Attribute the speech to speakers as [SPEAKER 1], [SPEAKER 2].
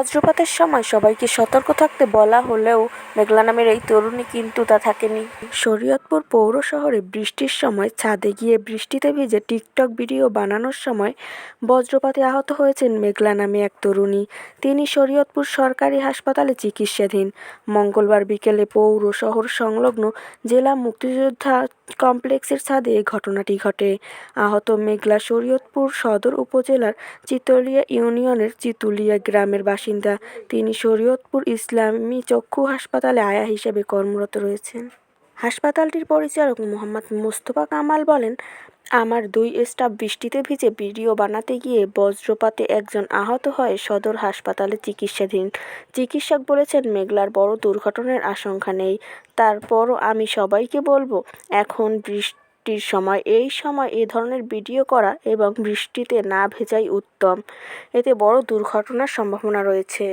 [SPEAKER 1] বজ্রপাতের সময় সবাইকে সতর্ক থাকতে বলা হলেও মেঘলা নামের এই তরুণী কিন্তু তা থাকেনি। শরীয়তপুর পৌর শহরে বৃষ্টির সময় ছাদে গিয়ে বৃষ্টিতে ভিজে টিকটক ভিডিও বানানোর সময় বজ্রপাতে আহত হয়েছেন মেঘলা নামে এক তরুণী। তিনি শরীয়তপুর সরকারি হাসপাতালে চিকিৎসাধীন। মঙ্গলবার বিকেলে পৌর শহর সংলগ্ন জেলা মুক্তিযোদ্ধা কমপ্লেক্সের ছাদে এ ঘটনাটি ঘটে। আহত মেঘলা শরীয়তপুর সদর উপজেলার চিতলিয়া ইউনিয়নের চিতুলিয়া গ্রামের বাসিন্দা। তিনি শরীয়তপুর ইসলামী চক্ষু হাসপাতালে আয়া হিসেবে কর্মরত রয়েছেন। হাসপাতালটির পরিচালক মোহাম্মদ মোস্তফা কামাল বলেন, আমার 2 স্টাফ বৃষ্টিতে ভিজে ভিডিও বানাতে গিয়ে বজ্রপাতে একজন আহত হয়ে সদর হাসপাতালে চিকিৎসাধীন। চিকিৎসক বলেছেন, মেঘলার বড় দুর্ঘটনার আশঙ্কা নেই। তারপরও আমি সবাইকে বলবো, এখন বৃষ্টির সময় এ ধরনের ভিডিও করা এবং বৃষ্টিতে না ভেজাই উত্তম। এতে বড় দুর্ঘটনার সম্ভাবনা রয়েছে।